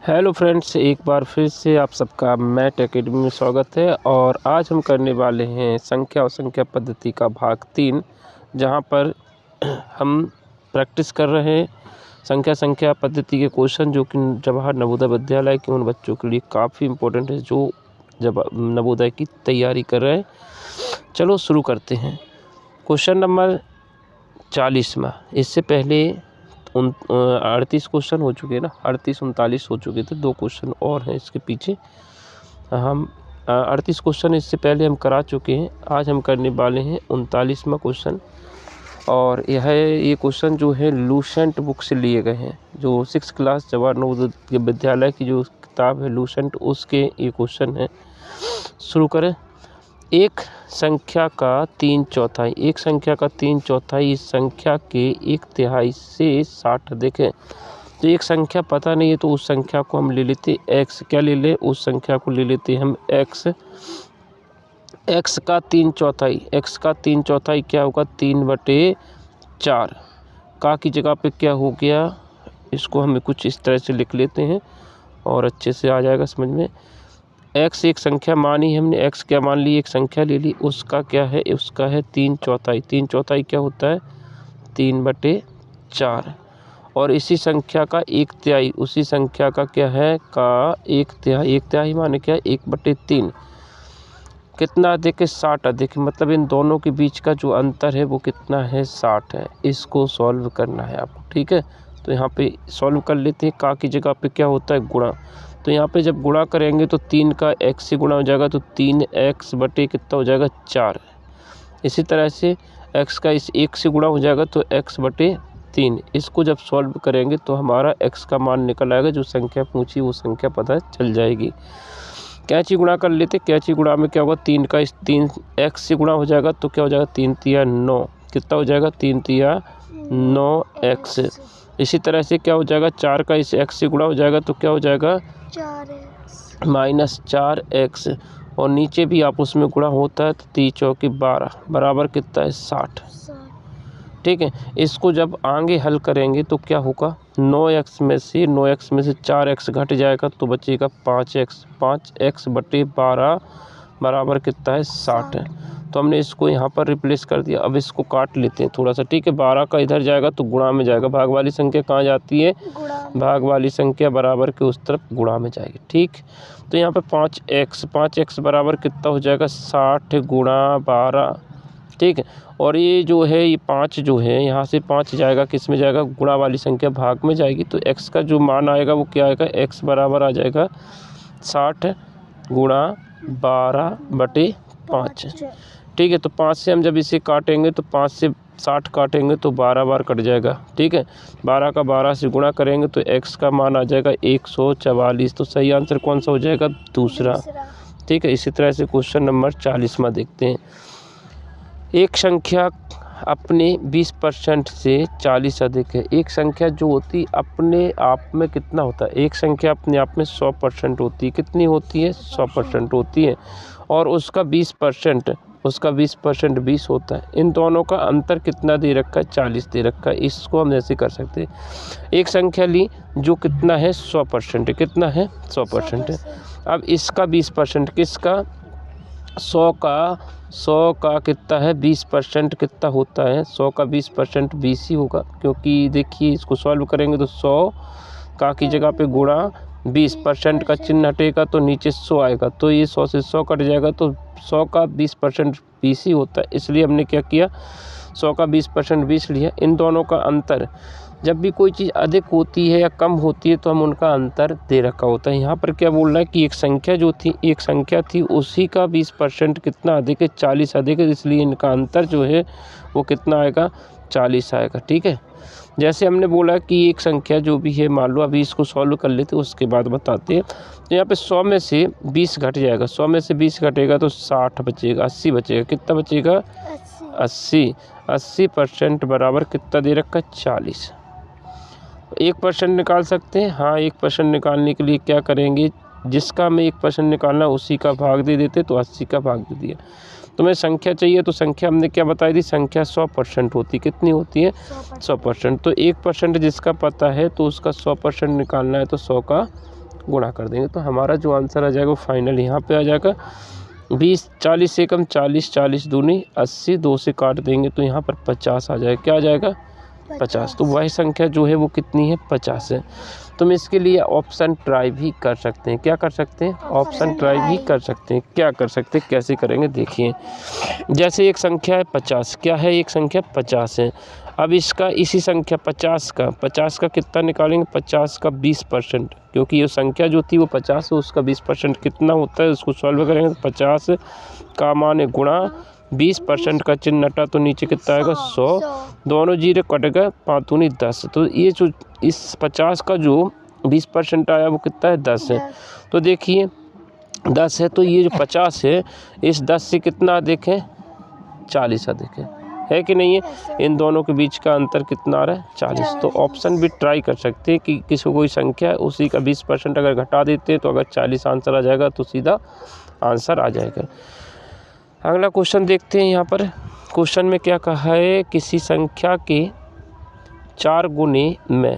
Hello friends, एक बार फिर से आप सबका मैथ एकेडमी में स्वागत है। और आज हम करने वाले हैं संख्या और संख्या पद्धति का भाग 3, जहां पर हम प्रैक्टिस कर रहे हैं संख्या पद्धति के क्वेश्चन, जो कि जवाहर नवोदय विद्यालय के उन बच्चों के लिए काफ़ी इम्पोर्टेंट है जो जब नवोदय की तैयारी कर रहे हैं। चलो शुरू करते हैं। क्वेश्चन नंबर 40वां। इससे पहले 38 क्वेश्चन हो चुके हैं ना, 38-39 हो चुके थे, 2 क्वेश्चन और हैं इसके पीछे। हम 38 क्वेश्चन इससे पहले हम करा चुके हैं। आज हम करने वाले हैं 39वां क्वेश्चन। और ये क्वेश्चन जो है लूसेंट बुक से लिए गए हैं, जो 6 क्लास जवाहर नवोदय विद्यालय की जो किताब है लूसेंट, उसके ये क्वेश्चन है। शुरू करें। एक संख्या का 3/4, एक संख्या का 3/4 इस संख्या के 1/3 से 60। देखें तो एक संख्या पता नहीं है, तो उस संख्या को हम ले लेते x। क्या ले ले? उस संख्या को ले लेते हम x। x का 3/4, x का 3/4 क्या होगा? 3/4। का की जगह पे क्या हो गया? इसको हमें कुछ इस तरह से लिख लेते हैं और अच्छे से आ जाएगा समझ में। x एक संख्या मानी हमने, x क्या मान ली? एक संख्या ले ली। उसका क्या है? उसका है 3/4। 3/4 क्या होता है? 3/4। और इसी संख्या का 1/3, उसी संख्या का क्या है? का 1/3। 1/3 माने क्या? 1/3। कितना अधिक है? 60 अधिक। मतलब इन दोनों के बीच का जो अंतर है वो कितना है? 60 है। इसको सॉल्व करना है आपको, ठीक है। तो यहाँ पे सॉल्व कर लेते हैं। का की जगह पे क्या होता है? गुणा। तो यहाँ पे जब गुणा करेंगे तो 3 का x से गुणा हो जाएगा, तो 3x बटे कितना हो जाएगा? 4। इसी तरह से x का इस 1 से गुणा हो जाएगा तो x/3। इसको जब सॉल्व करेंगे तो हमारा x का मान निकल आएगा। जो संख्या पूछी वो संख्या पता चल जाएगी। कैंची गुणा कर लेते। कैंची गुणा में क्या होगा? 3 का इस 3x से गुणा हो जाएगा तो क्या हो जाएगा? 3×3 = 9। कितना हो जाएगा? 3×3 = 9x। इसी तरह से क्या हो जाएगा? 4 का इस x से गुणा हो जाएगा तो क्या हो जाएगा? 4x -4x। और नीचे भी आपस में गुणा होता है तो 3×4 = 12 बराबर कितना है? 60। ठीक है। इसको जब आगे हल करेंगे तो क्या होगा? 9x में से 4x घट जाएगा तो बचेगा 5x। 5x/12 बराबर कितना है? 60। तो हमने इसको यहाँ पर रिप्लेस कर दिया। अब इसको काट लेते हैं थोड़ा सा, ठीक है। 12 का इधर जाएगा तो गुणा में जाएगा। भाग वाली संख्या कहाँ जाती है? भाग वाली संख्या बराबर के उस तरफ गुणा में जाएगी, ठीक। तो यहाँ पे 5x बराबर कितना हो जाएगा? 60 × 12, ठीक है। और ये जो है ये 5 जो है यहाँ से 5 जाएगा, किस में जाएगा? गुणा वाली संख्या भाग में जाएगी। तो x का जो मान आएगा वो क्या आएगा? x बराबर आ जाएगा 60 × 12/5, ठीक है। तो 5 से हम जब इसे काटेंगे तो 5 से 60 काटेंगे तो 12 बार कट जाएगा, ठीक है। 12 का 12 से गुणा करेंगे तो x का मान आ जाएगा 144। तो सही आंसर कौन सा हो जाएगा? दूसरा, ठीक है। इसी तरह से क्वेश्चन नंबर 40वां देखते हैं। एक संख्या अपने 20% से 40 अधिक है। एक संख्या जो होती अपने आप में कितना होता है? एक संख्या अपने आप में 100% होती है। कितनी होती है? 100% होती है। और उसका 20% 20 होता है। इन दोनों का अंतर कितना दे रखा है? 40 दे रखा है। इसको हम ऐसे कर सकते हैं। एक संख्या ली जो कितना है? 100% है। कितना है? 100% है। अब इसका 20%, किसका? 100 का कितना है? 20% कितना होता है? 100 का 20% 20 ही होगा, क्योंकि देखिए इसको सॉल्व करेंगे तो 100 का की जगह पे गुणा 20% का चिन्ह हटेगा तो नीचे 100 आएगा। तो ये 100 से 100 कट जाएगा तो 100 का 20% 20 ही होता है। इसलिए हमने क्या किया? 100 का 20% 20 लिया। इन दोनों का अंतर, जब भी कोई चीज़ अधिक होती है या कम होती है तो हम उनका अंतर दे रखा होता है। यहाँ पर क्या बोल रहा है कि एक संख्या थी उसी का 20% कितना अधिक है? 40 अधिक है। इसलिए इनका अंतर जो है वो कितना आएगा? 40 आएगा, ठीक है। जैसे हमने बोला कि एक संख्या जो भी है, मान लो अभी इसको सॉल्व कर लेते हैं उसके बाद बताते हैं। तो यहाँ पे 100 में से 20 घट जाएगा। 100 में से 20 घटेगा तो 60 बचेगा, 80 बचेगा। कितना बचेगा? 80% बराबर कितना दे रखा है? 40। 1% निकाल सकते हैं। हाँ, 1% निकालने के लिए क्या करेंगे? जिसका हमें 1% निकालना उसी का भाग दे देते, तो 80 का भाग दे दिया। तुम्हें संख्या चाहिए तो संख्या हमने क्या बताई थी? संख्या 100% होती। कितनी होती है? 100%। तो 1% जिसका पता है तो उसका 100% निकालना है तो 100 का गुणा कर देंगे। तो हमारा जो आंसर आ जाएगा वो फाइनल यहाँ पे आ जाएगा 20, 40 से कम 40, 40 दूनी 80, 2 से काट देंगे तो यहाँ पर 50 आ जाएगा। क्या आ जाएगा? 50। तो वही संख्या जो है वो कितनी है? 50 है। तुम इसके लिए ऑप्शन ट्राई भी कर सकते हैं। क्या कर सकते हैं? ऑप्शन ट्राई भी कर सकते हैं। क्या कर सकते हैं, कैसे करेंगे देखिए। जैसे एक संख्या है 50, क्या है? एक संख्या 50 है। अब इसका इसी संख्या 50 का कितना निकालेंगे? 50 का 20%, क्योंकि ये संख्या जो थी वो 50 है, उसका 20% कितना होता है उसको सॉल्व करेंगे तो 50 का मान है गुणा 20% का चिन्ह हटा तो नीचे कितना आएगा? 100। दोनों जीरो कट गए, 5 दूनी 10। तो ये जो इस 50 का जो 20% आया वो कितना है? 10 है। तो देखिए 10 है तो ये जो 50 है इस 10 से कितना देखें? 40 अधिक है कि नहीं है? इन दोनों के बीच का अंतर कितना आ रहा है? 40। तो ऑप्शन भी ट्राई कर सकते हैं कि किसी को कोई संख्या है उसी का 20% अगर घटा देते हैं तो अगर 40 आंसर आ जाएगा तो सीधा आंसर आ जाएगा। अगला क्वेश्चन देखते हैं। यहाँ पर क्वेश्चन में क्या कहा है? किसी संख्या के 4 गुने में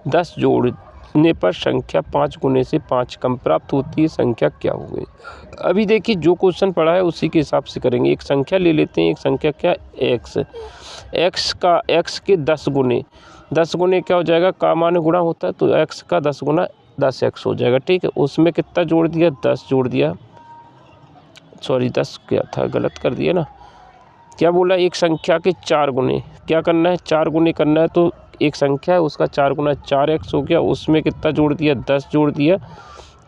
10 जोड़ने पर संख्या 5 गुने से 5 कम प्राप्त होती है, संख्या क्या हो गई? अभी देखिए जो क्वेश्चन पढ़ा है उसी के हिसाब से करेंगे। एक संख्या ले लेते हैं, एक संख्या क्या? x के 10 गुने, 10 गुने क्या हो जाएगा? का मान गुणा होता है तो x का 10 गुना 10x हो जाएगा। ठीक है, उसमें कितना जोड़ दिया? 10 जोड़ दिया, सॉरी 10 क्या था, गलत कर दिया ना। क्या बोला? एक संख्या के 4 गुने, क्या करना है? 4 गुने करना है। तो एक संख्या है उसका 4 गुना 4x हो गया, उसमें कितना जोड़ दिया? 10 जोड़ दिया।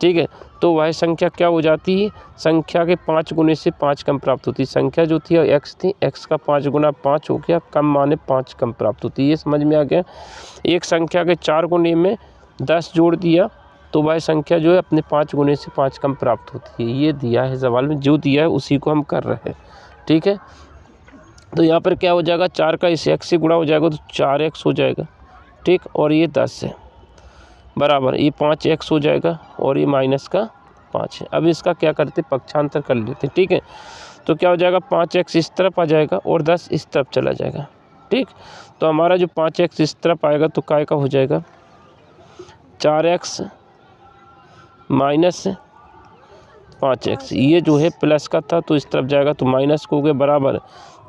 ठीक है, तो वह संख्या क्या हो जाती है? संख्या के 5 गुने से 5 कम प्राप्त होती है। संख्या जो थी x थी, x का 5 गुना 5 हो गया, कम माने 5 कम प्राप्त होती है। ये समझ में आ गया। एक संख्या के 4 गुने में 10 जोड़ दिया तो वह संख्या जो है अपने 5 गुने से 5 कम प्राप्त होती है। ये दिया है सवाल में, जो दिया है उसी को हम कर रहे हैं। ठीक है, तो यहाँ पर क्या हो जाएगा? 4 का इस x से गुणा हो जाएगा तो 4x हो जाएगा। ठीक, और ये 10 है बराबर ये 5x हो जाएगा और ये माइनस का 5 है। अब इसका क्या करते? पक्षांतर कर लेते। ठीक है, तो क्या हो जाएगा? 5x इस तरफ आ जाएगा और 10 इस तरफ चला जाएगा। ठीक, तो हमारा जो 5x इस तरफ आएगा तो काय का हो जाएगा? 4x minus 5x। ये जो है प्लस का था तो इस तरफ जाएगा तो माइनस को हो गया बराबर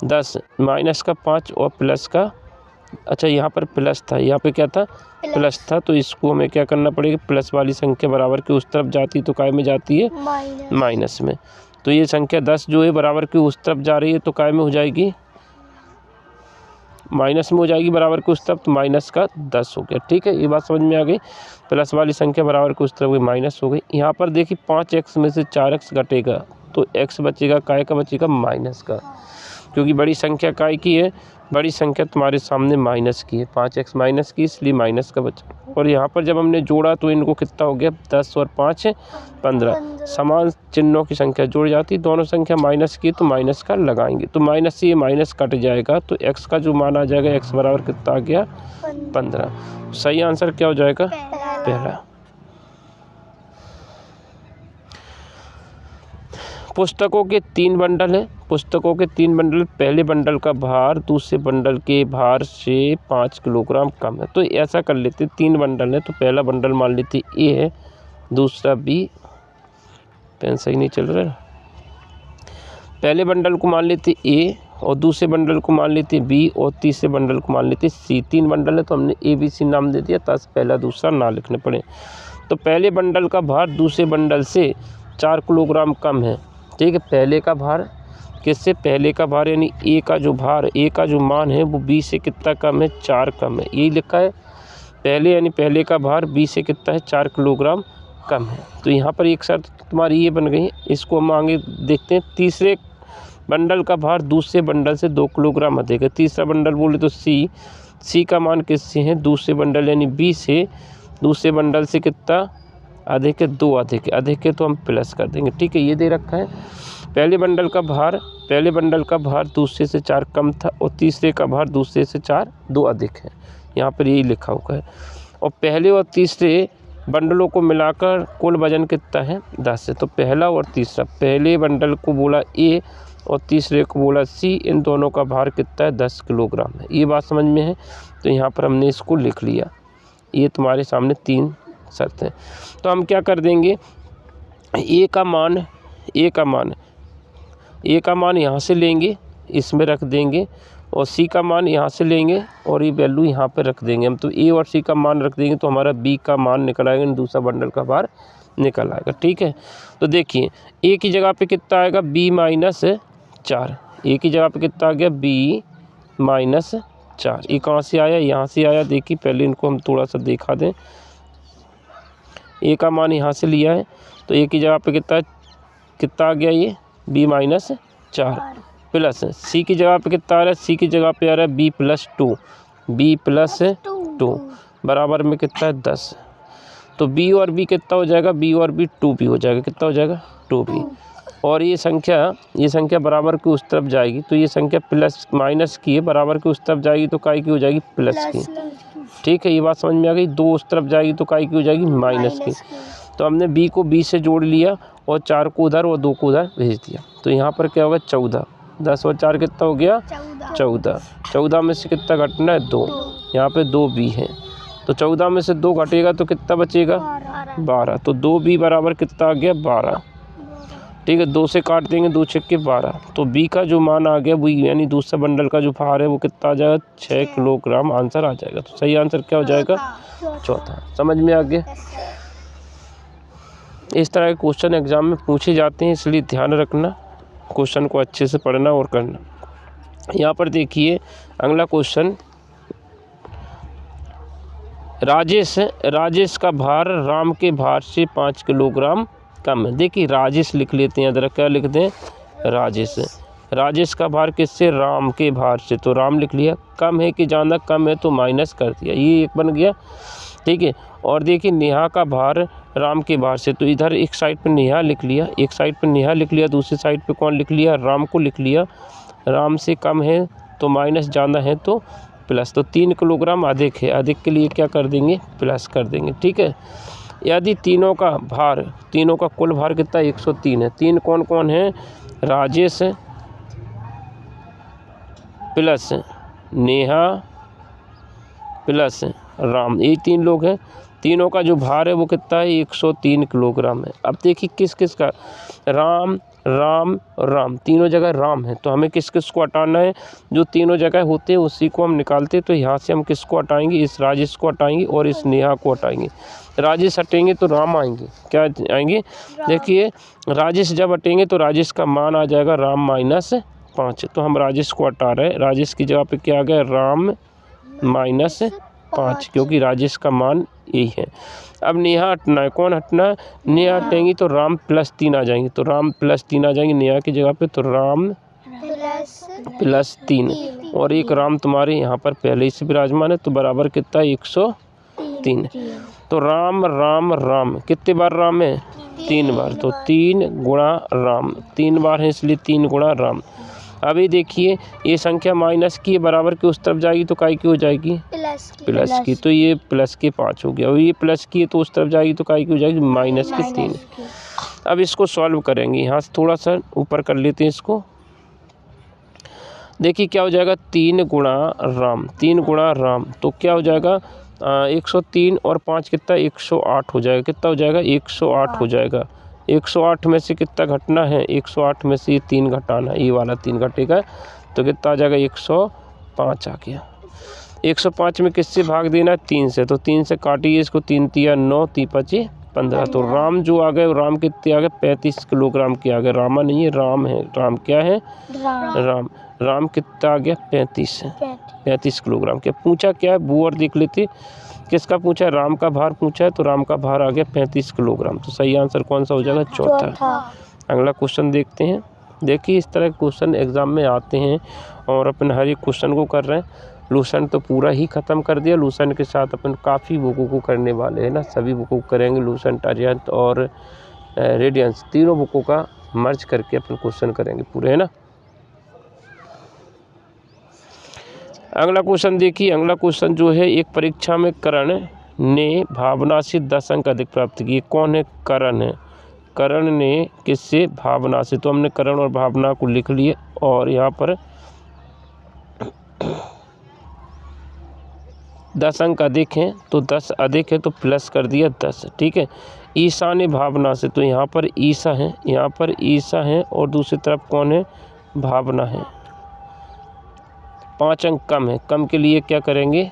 10 माइनस का 5 और प्लस का, अच्छा यहाँ पर प्लस था, यहाँ पे क्या था? प्लस था। तो इसको हमें क्या करना पड़ेगा? प्लस वाली संख्या बराबर की उस तरफ जाती तो काय में जाती है? माइनस में। तो ये संख्या 10 जो है बराबर की उस तरफ जा रही है तो काय में हो जाएगी? माइनस में हो जाएगी बराबर की उस तरफ, तो माइनस का 10 हो गया। ठीक है, ये बात समझ में आ गई। प्लस वाली संख्या बराबर की उस तरफ गई, माइनस हो गई। यहाँ पर देखिए 5x में से 4x घटेगा तो x बचेगा, काय का बचेगा? माइनस का, क्योंकि बड़ी संख्या काय की है? बड़ी संख्या तुम्हारे सामने माइनस की है, 5x माइनस की, इसलिए माइनस का बचा। और यहाँ पर जब हमने जोड़ा तो इनको कितना हो गया? 10 और 5 15। समान चिन्हों की संख्या जुड़ जाती, दोनों संख्या माइनस की तो माइनस का लगाएंगे तो माइनस से ये माइनस कट जाएगा तो x का जो मान आ जाएगा x बराबर कितना आ गया? 15। सही आंसर क्या हो जाएगा? पहला। पुस्तकों के 3 बंडल हैं। पुस्तकों के 3 बंडल, पहले बंडल का भार दूसरे बंडल के भार से 5 किलोग्राम कम है। तो ऐसा कर लेते, 3 बंडल है तो पहला बंडल मान लेते ए है, दूसरा बी, पेन सही नहीं चल रहा है। पहले बंडल को मान लेते ए और दूसरे बंडल को मान लेते बी और तीसरे बंडल को मान लेते सी। 3 बंडल है तो हमने ए बी सी नाम दे दिया ताकि पहला दूसरा ना लिखने पड़े। तो पहले बंडल का भार दूसरे बंडल से 4 किलोग्राम कम है। ठीक है, पहले का भार किससे? पहले का भार यानी ए का जो भार, ए का जो मान है वो बी से कितना कम है? 4 कम है। यही लिखा है पहले, यानी पहले का भार बी से कितना है? 4 किलोग्राम कम है। तो यहाँ पर एक शर्त तुम्हारी ये बन गई। इसको हम आगे देखते हैं। तीसरे बंडल का भार दूसरे बंडल से 2 किलोग्राम अधिक है। तीसरा बंडल बोले तो सी का मान किससे है? दूसरे बंडल यानी बी से। दूसरे बंडल से कितना अधिक है? 2 अधिक है। अधिक है तो हम प्लस कर देंगे। ठीक है, ये दे रखा है। पहले बंडल का भार दूसरे से 4 कम था और तीसरे का भार दूसरे से 2 अधिक है। यहाँ पर यही लिखा हुआ है। और पहले और तीसरे बंडलों को मिलाकर कुल वजन कितना है? 10 है। तो पहला और तीसरा, पहले बंडल को बोला ए और तीसरे को बोला सी, इन दोनों का भार कितना है? 10 किलोग्राम है। ये बात समझ में है। तो यहाँ पर हमने इसको लिख लिया। ये तुम्हारे सामने 3 शर्त है। तो हम क्या कर देंगे, ए का मान यहाँ से लेंगे, इसमें रख देंगे, और सी का मान यहाँ से लेंगे और ये वैल्यू यहाँ पे रख देंगे हम। तो ए और सी का मान रख देंगे तो हमारा बी का मान निकल आएगा, दूसरा बंडल का भार निकल आएगा। ठीक है, तो देखिए ए की जगह पे कितना आएगा, B-4। ए की जगह पे कितना आ गया, B-4। ये कहाँ से आया, यहाँ से आया। देखिए पहले इनको हम थोड़ा सा दिखा दें। ए का मान यहाँ से लिया है, तो ए की जगह पे कितना आ गया, ये B-4 प्लस सी की जगह पे कितना आ रहा है, सी की जगह पे आ रहा है B+2 बराबर में कितना है 10। तो बी और बी कितना हो जाएगा, बी और बी 2b हो जाएगा। कितना हो जाएगा, 2b। और ये संख्या बराबर की उस तरफ जाएगी, तो ये संख्या प्लस माइनस की है, बराबर की उस तरफ जाएगी तो काय की हो जाएगी, प्लस की। ठीक है, ये बात समझ में आ गई। 2 उस तरफ जाएगी तो काय की हो जाएगी, माइनस की। तो हमने b को b से जोड़ लिया और 4 को उधर और 2 को उधर भेज दिया। तो यहाँ पर क्या होगा, 14। 10 और 4 कितना हो गया, 14। 14 में से कितना घटना है, 2। यहाँ पे 2b है, तो 14 में से 2 घटेगा तो कितना बचेगा, 12। तो 2b बराबर कितना आ गया, 12। ठीक है, 2 से काट देंगे, 2 छक्के 12। तो b का जो मान आ गया वो, यानी दूसरा बंडल का जो भार है वो कितना आ जाएगा, 6 किलोग्राम आंसर आ जाएगा। तो सही आंसर क्या हो जाएगा, चौथा। समझ में आ गया। इस तरह के क्वेश्चन एग्जाम में पूछे जाते हैं, इसलिए ध्यान रखना, क्वेश्चन को अच्छे से पढ़ना और करना। यहाँ पर देखिए अगला क्वेश्चन, राजेश का भार राम के भार से 5 किलोग्राम कम है। देखिए राजेश लिख लेते हैं, अदर क्या लिख दें, राजेश का भार किससे, राम के भार से। तो राम लिख लिया। कम है कि ज़्यादा, कम है तो माइनस कर दिया, ये एक बन गया। ठीक है, और देखिए नेहा का भार राम के भार से, तो इधर एक साइड पे नेहा लिख लिया, एक साइड पे नेहा लिख लिया, दूसरी साइड पे कौन लिख लिया, राम को लिख लिया। राम से कम है तो माइनस, ज़्यादा है तो प्लस। तो 3 किलोग्राम अधिक है, अधिक के लिए क्या कर देंगे, प्लस कर देंगे। ठीक है, यदि तीनों का कुल भार कितना 103 है। 3 कौन कौन है, राजेश प्लस नेहा प्लस राम, ये 3 लोग हैं। तीनों का जो भार है वो कितना है, 103 किलोग्राम है। अब देखिए किस किस का, राम तीनों जगह राम है, तो हमें किस किस को हटाना है, जो तीनों जगह होते हैं उसी को हम निकालते। तो यहाँ से हम किसको हटाएंगे, इस राजेश को हटाएंगे और इस नेहा को हटाएंगे। राजेश हटेंगे तो राम आएंगे, क्या आएंगे, देखिए राजेश जब हटेंगे तो राजेश का मान आ जाएगा राम -5। तो हम राजेश को हटा रहे हैं, राजेश की जगह पे क्या आ गया, राम -5, क्योंकि राजेश का मान यही है। अब नेहा हटना है, कौन हटना है, नेहा हटेंगी तो राम +3 आ जाएंगे। तो राम +3 आ जाएंगे नेहा की जगह पे, तो राम +3 और एक राम तुम्हारे यहाँ पर पहले ही से विराजमान है, तो बराबर कितना है, 103। तो राम कितने बार राम है, 3 बार। तो 3 गुणा राम, 3 बार है इसलिए 3 गुणा राम। अभी देखिए ये संख्या माइनस की बराबर की उस तरफ जाएगी तो काय की हो जाएगी, प्लस की। तो ये प्लस के 5 हो गया, और ये प्लस की है तो उस तरफ जाएगी तो काय की हो जाएगी, -3। अब इसको सॉल्व करेंगे, यहाँ से थोड़ा सा ऊपर कर लेते हैं इसको। देखिए क्या हो जाएगा, 3 गुणा राम, तो क्या हो जाएगा 103 और 5 कितना, 108 हो जाएगा। कितना हो जाएगा, 108 हो जाएगा। 108 में से कितना घटना है, 108 में से ये 3 घटाना है, ये वाला 3 घटेगा तो कितना आ जाएगा, 105 आ गया। 105 में किससे भाग देना है, 3 से। तो 3 से काटिए इसको, 3 तिया 9, 3 5 15। तो राम जो आ गए, राम कितने आ गए, 35 किलोग्राम के आ गए। रामा नहीं है, राम है। राम क्या है, राम कितना आ गया, 35 किलोग्राम के। पूछा क्या है, वो और देख लेते किसका पूछा है, राम का भार पूछा है, तो राम का भार आ गया 35 किलोग्राम। तो सही आंसर कौन सा हो जाएगा, चौथा। अगला क्वेश्चन देखते हैं। देखिए इस तरह के क्वेश्चन एग्जाम में आते हैं और अपन हर एक क्वेश्चन को कर रहे हैं। लूसेंट तो पूरा ही ख़त्म कर दिया, लूसेंट के साथ अपन काफ़ी बुकों को करने वाले हैं ना, सभी बुकों को करेंगे। लूसेंट, आर्यंत और रेडियंस, तीनों बुकों का मर्ज करके अपन क्वेश्चन करेंगे पूरे, है ना। अगला क्वेश्चन देखिए, अगला क्वेश्चन जो है, एक परीक्षा में करण ने भावना से 10 अंक अधिक प्राप्त किए। कौन है, करण है। करण ने किससे, भावना से। तो हमने करण और भावना को लिख लिए और यहाँ पर 10 अंक अधिक हैं तो 10 अधिक है तो प्लस कर दिया 10, ठीक है। ईसा ने भावना से, तो यहाँ पर ईसा है, यहाँ पर ईसा है और दूसरी तरफ कौन है, भावना है। 5 अंक कम है, कम के लिए क्या करेंगे,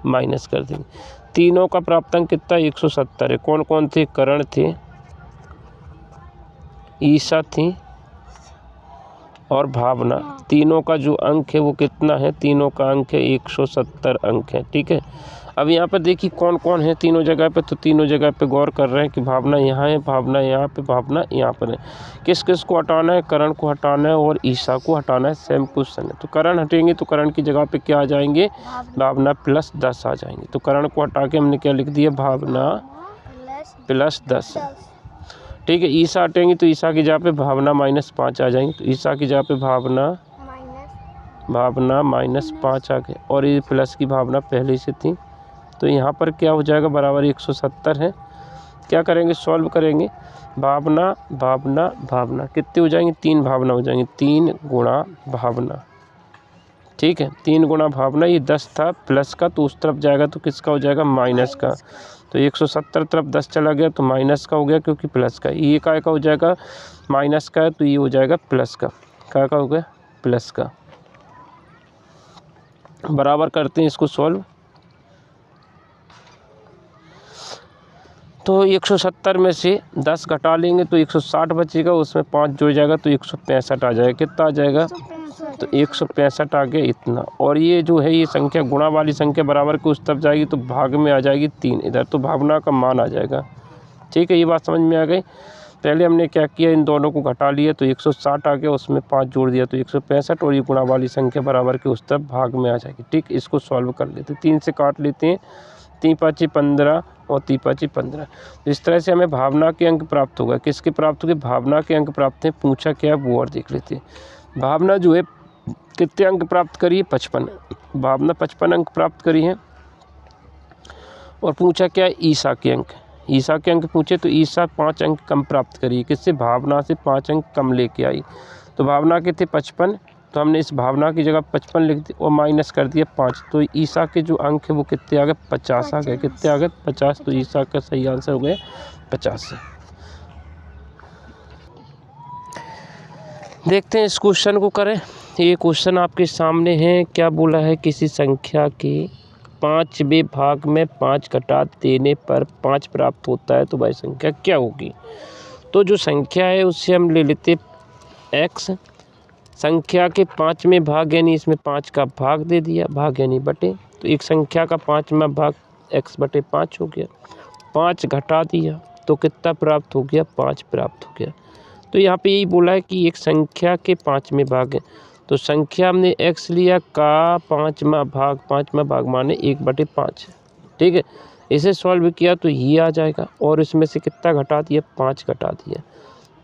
माइनस कर देंगे। तीनों का प्राप्तांक कितना 170 है। कौन कौन थे, करण थे, ईसा थी और भावना। तीनों का जो अंक है वो कितना है, तीनों का अंक है 170 अंक है, ठीक है। अब यहाँ पर देखिए कौन कौन है तीनों जगह पे, तो तीनों जगह पे गौर कर रहे हैं कि भावना यहाँ है, भावना यहाँ पे, भावना यहाँ पर है। किस किस को हटाना है, करण को हटाना है और ईसा को हटाना है, सेम क्वेश्चन है। तो करण हटेंगे तो करण की जगह पे क्या आ जाएंगे, भावना प्लस 10 आ जाएंगे। तो करण को हटा के हमने क्या लिख दिया, भावना प्लस 10, ठीक है। ईसा हटेंगे तो ईसा की जगह पे भावना -5 आ जाएंगे। तो ईसा की जगह पे भावना -5 आ गए और ये प्लस की भावना पहले से थी, तो यहाँ पर क्या हो जाएगा, बराबर 170 है। क्या करेंगे, सॉल्व करेंगे। भावना भावना भावना कितने हो जाएंगे, 3 भावना हो जाएंगे, 3 गुणा भावना, ठीक है। 3 गुणा भावना, ये 10 था प्लस का तो उस तरफ जाएगा तो किसका हो जाएगा, माइनस का। तो 170 तरफ 10 चला गया तो माइनस का हो गया क्योंकि प्लस का। ये काय का हो जाएगा, माइनस का है तो ये हो जाएगा प्लस का। काय का हो गया, प्लस का। बराबर करते हैं इसको सॉल्व। तो 170 में से 10 घटा लेंगे तो 160 बचेगा, उसमें 5 जुड़ जाएगा तो 165 आ जाएगा। कितना आ जाएगा, तो 165 आ गया इतना। और ये जो है ये संख्या गुणा वाली संख्या बराबर के उस तरफ जाएगी तो भाग में आ जाएगी 3 इधर, तो भावना का मान आ जाएगा, ठीक है। ये बात समझ में आ गई। पहले हमने क्या किया, इन दोनों को घटा लिया तो 160 आ गया, उसमें 5 जोड़ दिया तो 165 और ये गुणा वाली संख्या बराबर के उस तरफ भाग में आ जाएगी, ठीक। इसको सॉल्व कर लेते, 3 से काट लेते हैं, 3 5 15 और 3 5 15। इस तरह से हमें भावना के अंक प्राप्त होगा। किसके प्राप्त होंगे, भावना के अंक प्राप्त हैं। पूछा क्या है वो और देख लेते हैं। भावना जो है कितने अंक प्राप्त करी है, 55। भावना 55 अंक प्राप्त करी है। और पूछा क्या है, ईसा के अंक। ईसा के अंक पूछे तो ईसा 5 अंक कम प्राप्त करी, किससे, भावना से 5 अंक कम लेके आई। तो भावना के थे 55, तो हमने इस भावना की जगह 55 लिख दी और माइनस कर दिया 5। तो ईसा के जो अंक है वो कितने आ गए, 50 आ गए। कितने आ गए, 50। तो ईसा का सही आंसर हो गया 50। देखते हैं इस क्वेश्चन को करें। ये क्वेश्चन आपके सामने है। क्या बोला है, किसी संख्या के 5वें भाग में 5 घटा देने पर 5 प्राप्त होता है तो वह संख्या क्या होगी। तो जो संख्या है उससे हम ले लेते x। संख्या के 5वें भाग यानी इसमें 5 का भाग दे दिया, भाग यानी बटे, तो एक संख्या का 5वां भाग x/5 हो गया। 5 घटा दिया तो कितना प्राप्त हो गया, 5 प्राप्त हो गया। तो यहाँ पे यही बोला है कि एक संख्या के 5वें भाग है, तो संख्या हमने x लिया का 5वां भाग माने 1/5, ठीक है। इसे सॉल्व किया तो ये आ जाएगा और इसमें से कितना घटा दिया, 5 घटा दिया।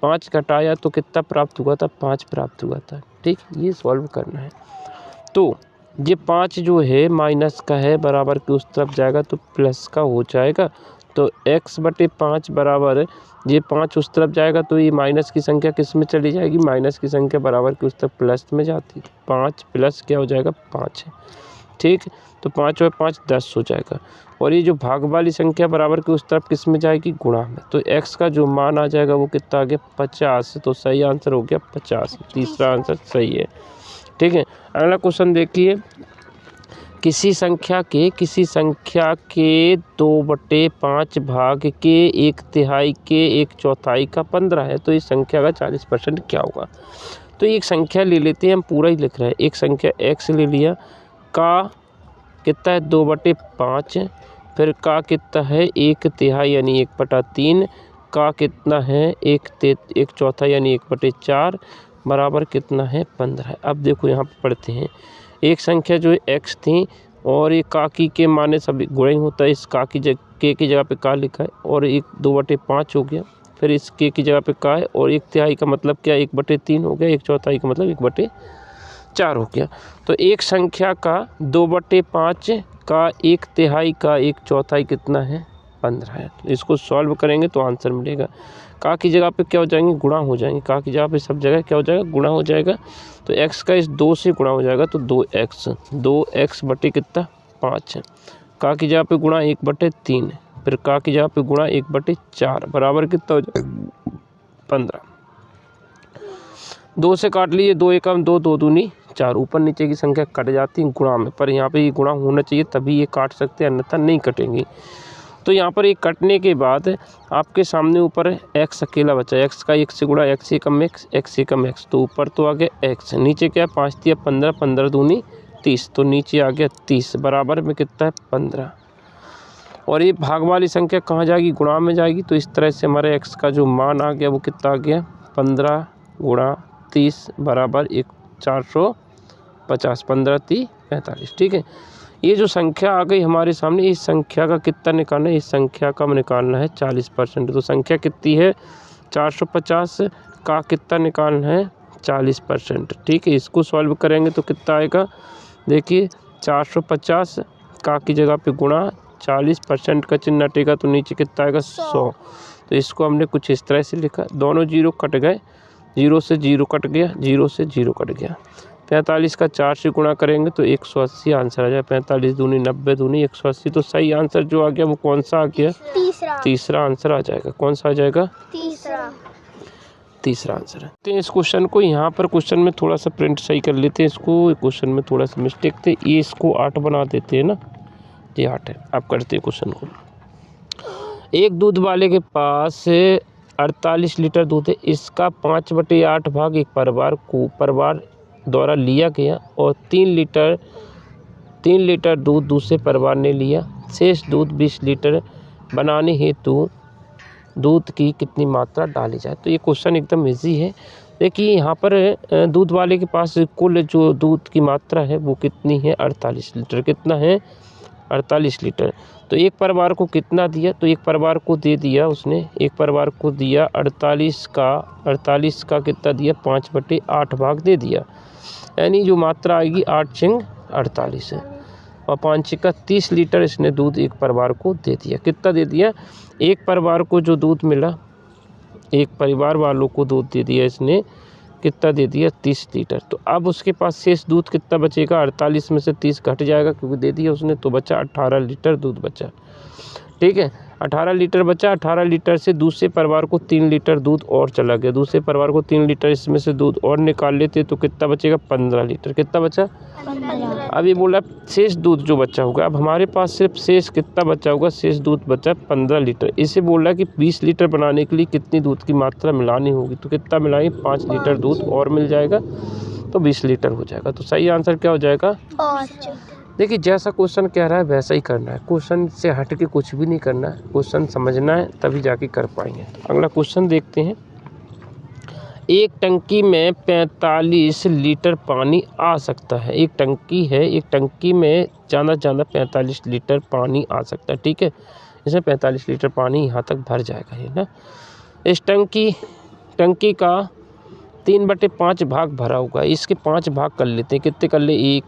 5 घटाया तो कितना प्राप्त हुआ था, 5 प्राप्त हुआ था, ठीक। ये सॉल्व करना है। तो ये 5 जो है माइनस का है, बराबर के उस तरफ जाएगा तो प्लस का हो जाएगा। तो x/5 बराबर, ये 5 उस तरफ जाएगा तो ये माइनस की संख्या किस में चली जाएगी, माइनस की संख्या बराबर के उस तरफ प्लस में जाती है। 5 प्लस क्या हो जाएगा, 5 है, ठीक। तो 5 और 5 10 हो जाएगा। और ये जो भाग वाली संख्या बराबर के उस तरफ किस में जाएगी, गुणा में। तो x का जो मान आ जाएगा वो कितना आ गया, 50। तो सही आंसर हो गया 50। तीसरा आंसर सही है, ठीक है। अगला क्वेश्चन देखिए। किसी संख्या के 2/5 भाग के 1/3 के 1/4 का 15 है तो इस संख्या का 40% क्या होगा। तो एक संख्या ले लेते हैं, हम पूरा ही लिख रहे हैं। एक संख्या x ले लिया, का कितना है 2/5, फिर का कितना है 1/3 यानी 1/3, का कितना है 1/4 यानी 1/4 बराबर कितना है 15। अब देखो यहाँ पे पढ़ते हैं। एक संख्या जो है x थी और ये का के माने सभी गुणा ही होता है। इस का की जगह पे का लिखा है और 1/5 हो गया। फिर इस के की जगह पे का है और 1/3 का मतलब क्या, 1/3 हो गया। 1/4 का मतलब 1/4 हो गया। तो एक संख्या का 2/5 का 1/3 का 1/4 कितना है, 15 है। तो इसको सॉल्व करेंगे तो आंसर मिलेगा। का की जगह पे क्या हो जाएंगे, गुणा हो जाएंगे। का की जगह पे सब जगह क्या हो जाएगा, गुणा हो जाएगा। तो x का इस 2 से गुणा हो जाएगा तो 2x बटे कितना 5 है। का की जगह पे गुणा 1/3, फिर का की जगह पे गुणा 1/4 बराबर कितना हो जाएगा 15। 2 से काट लीजिए, 2 एकम 2, 2 दूनी 4, ऊपर नीचे की संख्या कट जाती है गुणा में, पर यहाँ पे ये गुणा होना चाहिए तभी ये काट सकते हैं, अन्यथा नहीं कटेंगी। तो यहाँ पर ये कटने के बाद आपके सामने ऊपर x अकेला बचा, x का 1 से गुणा x एकम x, x एकम x, तो ऊपर तो आ गया x, नीचे क्या 5 तिया 15, 15 दूनी 30, तो नीचे आ गया 30 बराबर में कितना है 15। और ये भाग वाली संख्या कहाँ जाएगी, गुणा में जाएगी। तो इस तरह से हमारे x का जो मान आ गया वो कितना आ गया 15 गुणा 30 बराबर 450, 15 3 45। ठीक है, ये जो संख्या आ गई हमारे सामने, इस संख्या का कितना निकालना है, इस संख्या का निकालना है 40%। तो संख्या कितनी है 450 का कितना निकालना है 40%। ठीक है, इसको सॉल्व करेंगे तो कितना आएगा, देखिए 450 का की जगह पे गुणा 40% का चिन्ह हटेगा तो नीचे कितना आएगा 100। तो इसको हमने कुछ इस तरह से लिखा, दोनों जीरो कट गए, 0 से 0 कट गया, 0 से 0 कट गया। 45 का 4 से गुणा करेंगे तो 180 आंसर आ जाए, 45 दूनी 90 दूनी 180। तो सही आंसर जो आ गया वो कौन सा आ गया, तीसरा आंसर आ जाएगा। कौन सा आ जाएगा, तीसरा आंसर है। तो इस क्वेश्चन को यहाँ पर क्वेश्चन में थोड़ा सा प्रिंट सही कर लेते हैं, इसको क्वेश्चन में थोड़ा सा मिस्टेक थे, ये इसको 8 बना देते हैं ना, ये 8 है। आप करते हैं क्वेश्चन को, एक दूध वाले के पास 48 लीटर दूध है, इसका 5/8 भाग एक परिवार द्वारा लिया गया और 3 लीटर दूध दूसरे परिवार ने लिया। शेष दूध 20 लीटर बनाने हेतु दूध की कितनी मात्रा डाली जाए। तो ये क्वेश्चन एकदम इजी है। देखिए यहाँ पर दूध वाले के पास कुल जो दूध की मात्रा है वो कितनी है 48 लीटर। कितना है 48 लीटर। तो एक परिवार को कितना दिया, तो एक परिवार को दे दिया उसने, एक परिवार को दिया 48 का कितना दिया 5/8 भाग दे दिया, यानी जो मात्रा आएगी 8×48 है, और 5×30 लीटर इसने दूध एक परिवार को दे दिया। कितना दे दिया, एक परिवार को जो दूध मिला, एक परिवार वालों को दूध दे दिया इसने, कितना दे दिया 30 लीटर। तो अब उसके पास शेष दूध कितना बचेगा, 48 में से 30 घट जाएगा क्योंकि दे दिया उसने, तो बचा 18 लीटर दूध बचा। ठीक है, 18 लीटर बचा। 18 लीटर से दूसरे परिवार को 3 लीटर दूध और चला गया, दूसरे परिवार को 3 लीटर इसमें से दूध और निकाल लेते तो कितना बचेगा 15 लीटर। कितना बचा 15। अब ये बोला शेष दूध जो बचा होगा, अब हमारे पास सिर्फ शेष कितना बचा होगा, शेष दूध बचा 15 लीटर। इसे बोल रहा है कि 20 लीटर बनाने के लिए कितनी दूध की मात्रा मिलानी होगी, तो कितना मिलाएंगे 5 लीटर दूध और मिल जाएगा तो 20 लीटर हो जाएगा। तो सही आंसर क्या हो जाएगा 5। देखिए जैसा क्वेश्चन कह रहा है वैसा ही करना है, क्वेश्चन से हट के कुछ भी नहीं करना है, क्वेश्चन समझना है तभी जाके कर पाएंगे। तो अगला क्वेश्चन देखते हैं। एक टंकी में 45 लीटर पानी आ सकता है। एक टंकी है, एक टंकी में ज़्यादा 45 लीटर पानी आ सकता है। ठीक है, इसमें 45 लीटर पानी यहाँ तक भर जाएगा, है ना। इस टंकी का 3/5 भाग भरा होगा, इसके 5 भाग कर लेते हैं। कितने कर ले, 1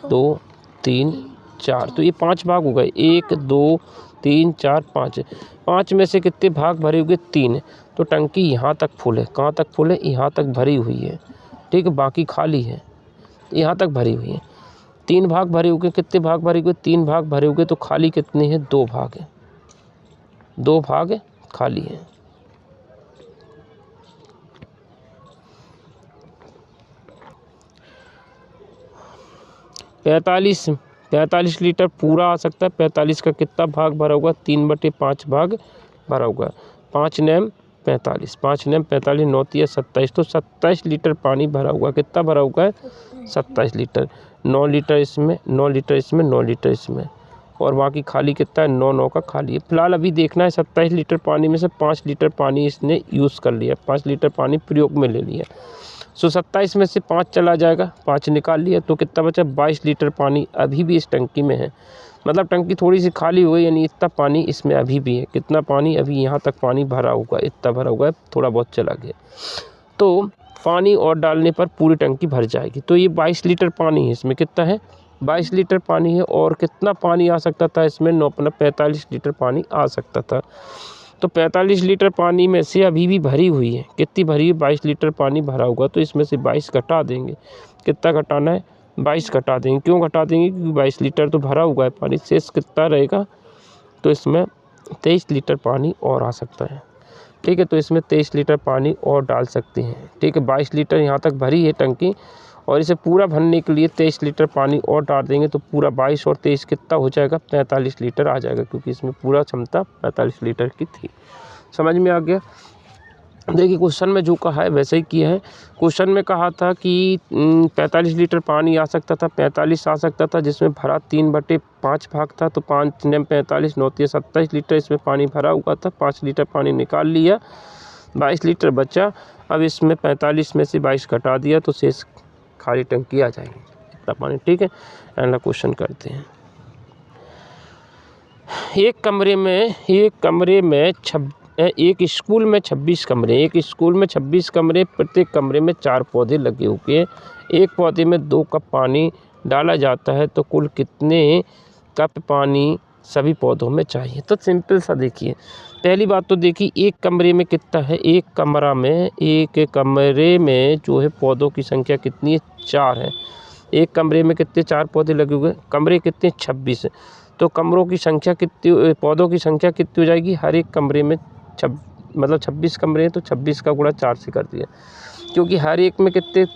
2 3 4, तो ये 5 भाग हो गए, 1 2 3 4 5। 5 में से कितने भाग भरे हुए 3, तो टंकी यहाँ तक फुल है। कहाँ तक फुल है, यहाँ तक भरी हुई है। ठीक है, बाकी खाली है, यहाँ तक भरी हुई है। 3 भाग भरे हुए, कितने भाग भरे हुए 3 भाग भरे हुए, तो खाली कितने हैं 2 भाग है, 2 भाग खाली है। पैंतालीस लीटर पूरा आ सकता है। 45 का कितना भाग भरा होगा, 3/5 भाग भरा होगा। 5 नैम 45, 5 नैम 45, 9 तिया 27, तो 27 लीटर पानी भरा होगा। कितना भरा होगा 27 लीटर। 9 लीटर इसमें, 9 लीटर इसमें, 9 लीटर इसमें, और बाकी खाली कितना है 9 का खाली है। फिलहाल अभी देखना है 27 लीटर पानी में से 5 लीटर पानी इसने यूज़ कर लिया, 5 लीटर पानी प्रयोग में ले लिया। 27 में से 5 चला जाएगा, 5 निकाल लिया, तो कितना बचा 22 लीटर पानी अभी भी इस टंकी में है। मतलब टंकी थोड़ी सी खाली हो गई, यानी इतना पानी इसमें अभी भी है। कितना पानी, अभी यहाँ तक पानी भरा हुआ है, इतना भरा हुआ है, थोड़ा बहुत चला गया। तो पानी और डालने पर पूरी टंकी भर जाएगी। तो ये 22 लीटर पानी है, इसमें कितना है 22 लीटर पानी है। और कितना पानी आ सकता था इसमें 45 लीटर पानी आ सकता था। तो 45 लीटर पानी में से अभी भी भरी हुई है, कितनी भरी है 22 लीटर पानी भरा होगा, तो इसमें से 22 घटा देंगे। कितना घटाना है 22 घटा देंगे। क्यों घटा देंगे? क्योंकि 22 लीटर तो भरा हुआ है पानी, शेष कितना रहेगा? तो इसमें 23 लीटर पानी और आ सकता है। ठीक है, तो इसमें 23 लीटर पानी और डाल सकते हैं। ठीक है, 22 लीटर यहाँ तक भरी है टंकी और इसे पूरा भरने के लिए 23 लीटर पानी और डाल देंगे तो पूरा 22 और 23 कितना हो जाएगा? 45 लीटर आ जाएगा, क्योंकि इसमें पूरा क्षमता 45 लीटर की थी। समझ में आ गया? देखिए क्वेश्चन में जो कहा है वैसे ही किया है। क्वेश्चन में कहा था कि 45 लीटर पानी आ सकता था, 45 आ सकता था, जिसमें भरा 3/5 भाग था। तो 5 × 45 9 × 27 लीटर इसमें पानी भरा हुआ था। 5 लीटर पानी निकाल लिया, 22 लीटर बचा। अब इसमें 45 में से 22 घटा दिया तो शेष खाली टंकी आ जाएगी इतना पानी। ठीक है, अगला क्वेश्चन करते हैं। एक स्कूल में 26 कमरे, एक स्कूल में 26 कमरे, प्रत्येक कमरे में 4 पौधे लगे हुए हैं। एक पौधे में 2 कप पानी डाला जाता है तो कुल कितने कप पानी सभी पौधों में चाहिए? तो सिंपल सा देखिए, पहली बात तो देखिए एक कमरे में कितना है? एक कमरे में जो है पौधों की संख्या कितनी है? 4 है। एक कमरे में कितने 4 पौधे लगे हुए? कमरे कितने? 26 है। तो कमरों की संख्या कितनी, पौधों की संख्या कितनी हो जाएगी? हर एक कमरे में 26 कमरे हैं तो 26 का गुणा 4 से कर दिया, क्योंकि हर एक में कितने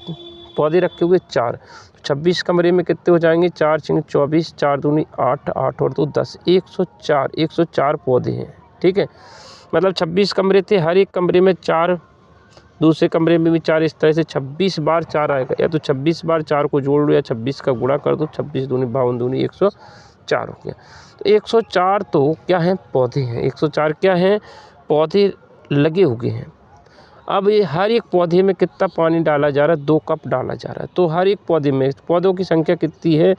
पौधे रखे हुए? 4। 26 कमरे में कितने हो जाएंगे? 4 × 24, 4 दूनी 8, 8 और 2 10, 104 पौधे हैं। ठीक है, मतलब 26 कमरे थे, हर एक कमरे में 4, दूसरे कमरे में भी 4, इस तरह से 26 बार 4 आएगा। या तो 26 बार 4 को जोड़ लो या 26 का गुणा कर दो। 26 दूनी 52 दूनी 104 हो गया। तो 104 तो क्या है? पौधे हैं। 104 क्या हैं? पौधे लगे हुए हैं। अब ये हर एक पौधे में कितना पानी डाला जा रहा है? 2 कप डाला जा रहा है। तो हर एक पौधे में, पौधों की संख्या कितनी है?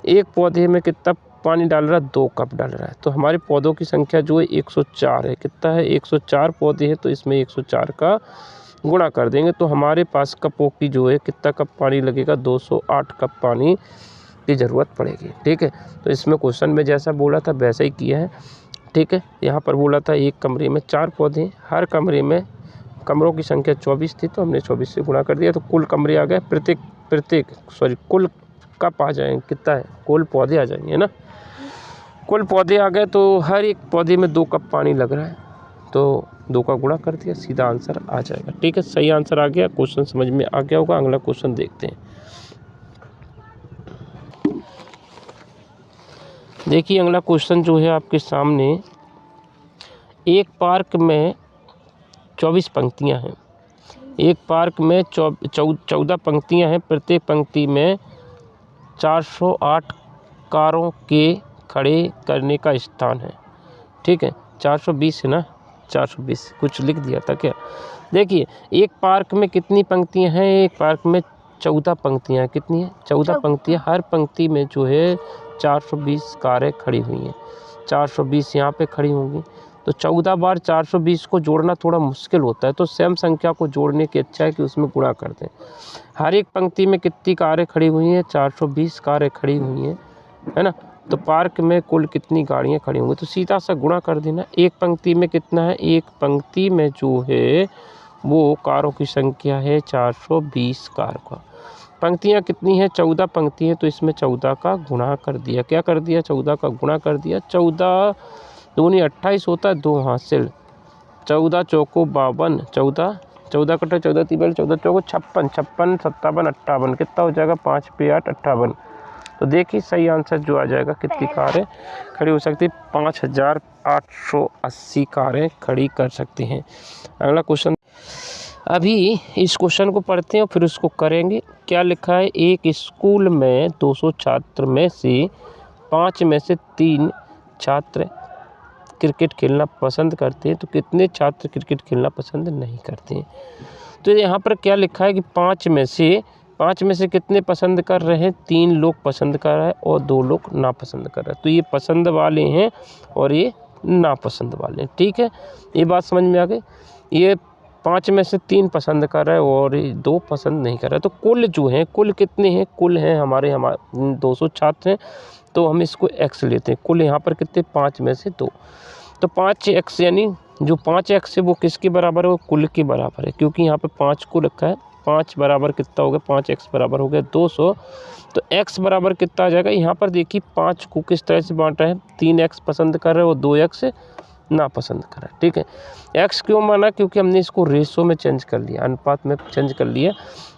एक पौधे में कितना पानी डाल रहा है? 2 कप डाल रहा है। तो हमारे पौधों की संख्या जो है 104 है। कितना है? 104 पौधे हैं, तो इसमें 104 का गुणा कर देंगे तो हमारे पास कपों की जो है कितना कप पानी लगेगा? 208 कप पानी की ज़रूरत पड़ेगी। ठीक है, तो इसमें क्वेश्चन में जैसा बोला था वैसा ही किया है। ठीक है, यहाँ पर बोला था एक कमरे में 4 पौधे, हर कमरे में, कमरों की संख्या 24 थी तो हमने 24 से गुणा कर दिया तो कुल कमरे आ गए। कुल कप आ जाएंगे, कितना है? कुल पौधे आ जाएंगे, है ना। कुल पौधे आ गए तो हर एक पौधे में 2 कप पानी लग रहा है तो 2 का गुणा कर दिया, सीधा आंसर आ जाएगा। ठीक है, सही आंसर आ गया। क्वेश्चन समझ में आ गया होगा। अगला क्वेश्चन देखते हैं। देखिए अगला क्वेश्चन जो है आपके सामने, एक पार्क में 24 पंक्तियां हैं। एक पार्क में 14 पंक्तियां हैं, प्रत्येक पंक्ति में 408 कारों के खड़े करने का स्थान है। ठीक है, 420 है ना, 420 कुछ लिख दिया था क्या? देखिए एक पार्क में कितनी पंक्तियां हैं? एक पार्क में 14 पंक्तियां। कितनी है? 14 पंक्तियां। हर पंक्ति में जो है 420 कारें खड़ी हुई हैं। 420 यहाँ पे खड़ी होंगी तो 14 बार 420 को जोड़ना थोड़ा मुश्किल होता है, तो सेम संख्या को जोड़ने की अच्छा है कि उसमें गुणा कर दें। हर एक पंक्ति में कितनी कारें खड़ी हुई हैं? 420 कारें खड़ी हुई हैं, है ना। तो पार्क में कुल कितनी गाड़ियाँ खड़ी होंगी? तो सीधा सा गुणा कर देना। एक पंक्ति में कितना है? एक पंक्ति में जो है वो कारों की संख्या है 420 कार का। पंक्तियाँ कितनी हैं? 14 पंक्ति हैं, तो इसमें 14 का गुणा कर दिया। क्या कर दिया? 14 का गुणा कर दिया। 14 दूनी 28 होता है, 2 हासिल, 14 चौको 52, 14 कटा 14 तिबल 14 चौको 56, 56 57 58, कितना हो जाएगा? 5 पे 8 58। तो देखिए सही आंसर जो आ जाएगा, कितनी कारें खड़ी हो सकती? 5880 कारें खड़ी कर सकती हैं। अगला क्वेश्चन, अभी इस क्वेश्चन को पढ़ते हैं और फिर उसको करेंगे। क्या लिखा है? एक स्कूल में 200 छात्र में से 5 में से 3 छात्र क्रिकेट खेलना पसंद करते हैं तो कितने छात्र क्रिकेट खेलना पसंद नहीं करते हैं? तो यहाँ पर क्या लिखा है कि 5 में से कितने पसंद कर रहे हैं? 3 लोग पसंद कर रहे हैं और 2 लोग नापसंद कर रहे हैं। तो ये पसंद वाले हैं और ये नापसंद वाले हैं। ठीक है, ये बात समझ में आ गई। ये 5 में से 3 पसंद कर रहा है और 2 पसंद नहीं कर रहा है। तो कुल जो है, कुल कितने हैं? कुल हैं हमारे 200 छात्र हैं तो हम इसको x लेते हैं। कुल यहाँ पर कितने? 5 में से 2, तो 5x यानी जो 5x है वो किसके बराबर है? वो कुल के बराबर है, क्योंकि यहाँ पर 5 को रखा है 5 बराबर कितना हो गया, 5x बराबर हो गया 200। तो x बराबर कितना आ जाएगा, यहाँ पर देखिए 5 को किस तरह से बांट रहे हैं, 3x पसंद कर रहे हैं और 2x ना पसंद कर रहे हैं। ठीक है, x क्यों माना, क्योंकि हमने इसको रेशो में चेंज कर लिया, अनुपात में चेंज कर लिया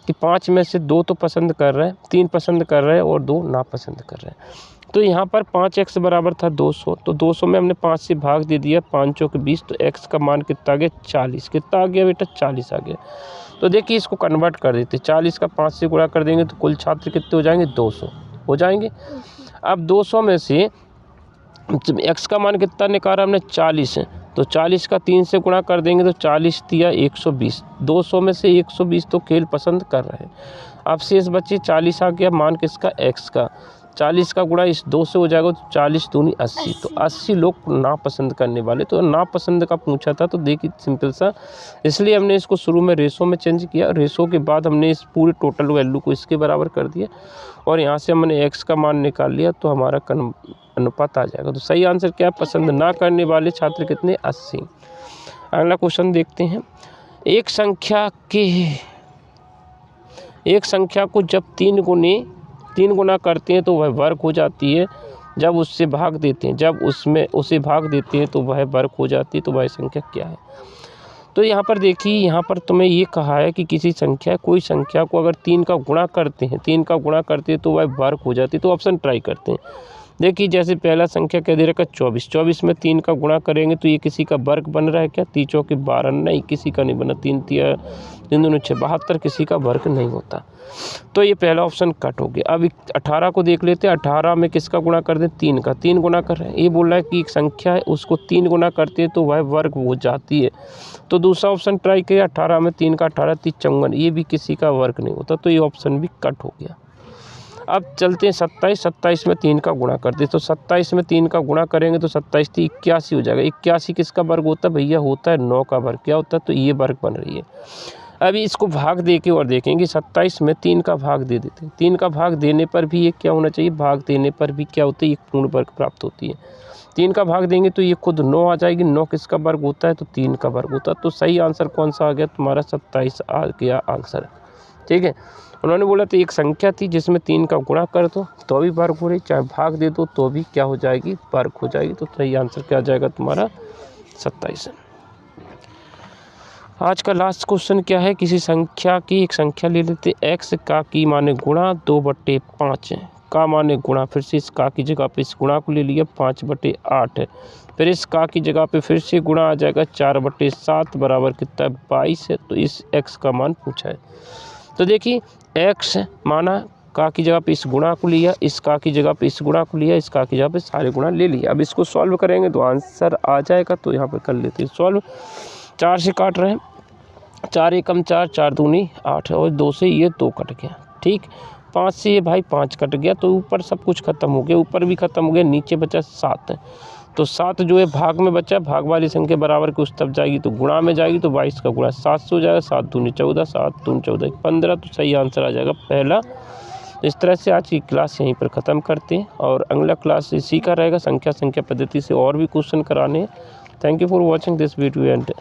कि 5 में से 2 तो पसंद कर रहे हैं, 3 पसंद कर रहे हैं और 2 ना पसंद कर रहे हैं। तो यहाँ पर 5x बराबर था 200, तो 200 में हमने 5 से भाग दे दिया, 5 चौके 20, तो x का मान कितना आ गया, 40। कितना आ गया बेटा, 40 आ गया। तो देखिए इसको कन्वर्ट कर देते, 40 का 5 से गुणा कर देंगे तो कुल छात्र कितने हो जाएंगे, 200 हो जाएंगे। अब 200 में से x का मान कितना निकाला हमने, 40 है, तो 40 का 3 से गुणा कर देंगे तो 40 दिया 120। 200 में से 120 तो खेल पसंद कर रहे हैं। अब शेष बची 40 आ गया, मान किसका, x का। 40 का गुणा इस 2 से हो जाएगा तो 40 दूनी 80, तो 80 लोग ना पसंद करने वाले, तो ना पसंद का पूछा था। तो देखिए सिंपल सा, इसलिए हमने इसको शुरू में रेशो में चेंज किया, रेशो के बाद हमने इस पूरे टोटल वैल्यू को इसके बराबर कर दिया और यहाँ से हमने x का मान निकाल लिया, तो हमारा अनुपात आ जाएगा। तो सही आंसर क्या है, पसंद ना करने वाले छात्र कितने, 80। अगला क्वेश्चन देखते हैं। एक संख्या को जब 3 गुना करते हैं तो वह वर्ग हो जाती है, जब उससे भाग देते हैं, जब उसमें उसे भाग देते हैं तो वह वर्ग हो जाती है, तो वह संख्या क्या है। तो यहाँ पर देखिए, यहाँ पर तुम्हें ये कहा है कि किसी संख्या, कोई संख्या को अगर 3 का गुणा करते हैं, 3 का गुणा करते हैं तो वह वर्ग हो जाती है। तो ऑप्शन ट्राई करते हैं। देखिए जैसे पहला संख्या क्या दे रखा, 24, 24 में 3 का गुणा करेंगे तो ये किसी का वर्ग बन रहा है क्या, 3 चौके 12, नहीं किसी का नहीं बना, 3 दूनी 6, 72 किसी का वर्ग नहीं होता। तो ये पहला ऑप्शन कट हो गया। अब 18 को देख लेते हैं, 18 में किसका गुणा कर दें, 3 का, 3 गुणा कर रहे हैं। ये बोल रहा है कि एक संख्या है उसको 3 गुणा करते हैं तो वह वर्ग हो जाती है। तो दूसरा ऑप्शन ट्राई किया, 18 में 3 का 18, 30 54, ये भी किसी का वर्ग नहीं होता, तो ये ऑप्शन भी कट हो गया। अब चलते हैं 27, 27 में 3 का गुणा करते हैं, तो 27 में 3 का गुणा करेंगे तो 27 थी 81 हो जाएगा। 81 किसका वर्ग होता है भैया, होता है 9 का वर्ग। क्या होता है, तो ये वर्ग बन रही है। अभी इसको भाग दे के और देखेंगे, 27 में 3 का भाग दे देते हैं, 3 का भाग देने पर भी ये क्या होना चाहिए, भाग देने पर भी क्या होता है, एक पूर्ण वर्ग प्राप्त होती है। 3 का भाग देंगे तो ये खुद 9 आ जाएगी, 9 किसका वर्ग होता है, तो 3 का वर्ग होता है। तो सही आंसर कौन सा आ गया, तुम्हारा 27 आ गया आंसर। ठीक है, उन्होंने बोला तो एक संख्या थी जिसमें 3 का गुणा कर दो तो भी वर्ग हो रही, चाहे भाग दे दो तो भी क्या हो जाएगी, वर्ग हो जाएगी। तो सही आंसर क्या आ जाएगा तुम्हारा, 27। आज का लास्ट क्वेश्चन क्या है, किसी संख्या की, एक संख्या ले लेते, x का की माने गुणा 2/5 है, का माने गुणा, फिर से इस का की जगह पे इस गुणा को ले लिया 5/8 है, फिर इस का की जगह पे फिर से गुणा आ जाएगा 4/7 बराबर कितना है, 22 है। तो इस x का मान पूछा है। तो देखिए x माना का की जगह पे इस गुणा को लिया, इस का की जगह पे इस गुणा को लिया, इस का की जगह पे सारे गुणा ले लिया। अब इसको सॉल्व करेंगे तो आंसर आ जाएगा। तो यहाँ पे कर लेते हैं सॉल्व। 4 से काट रहे हैं, 4 एकम 4, 4 दूनी 8 और 2 से ये 2 कट गया। ठीक, 5 से ये भाई 5 कट गया, तो ऊपर सब कुछ खत्म हो गया, ऊपर भी खत्म हो गया, नीचे बचा 7। तो 7 जो है भाग में बचा, भाग वाली संख्या बराबर की उस तरफ जाएगी तो गुणा में जाएगी, तो 22 का गुणा 7 से हो जाएगा, 7 दूनी 14, 7 दूनी 14 15। तो सही आंसर आ जाएगा पहला। इस तरह से आज की क्लास यहीं पर ख़त्म करते हैं और अगला क्लास इसी का रहेगा, संख्या पद्धति से और भी क्वेश्चन कराने हैं। Thank you for watching this video and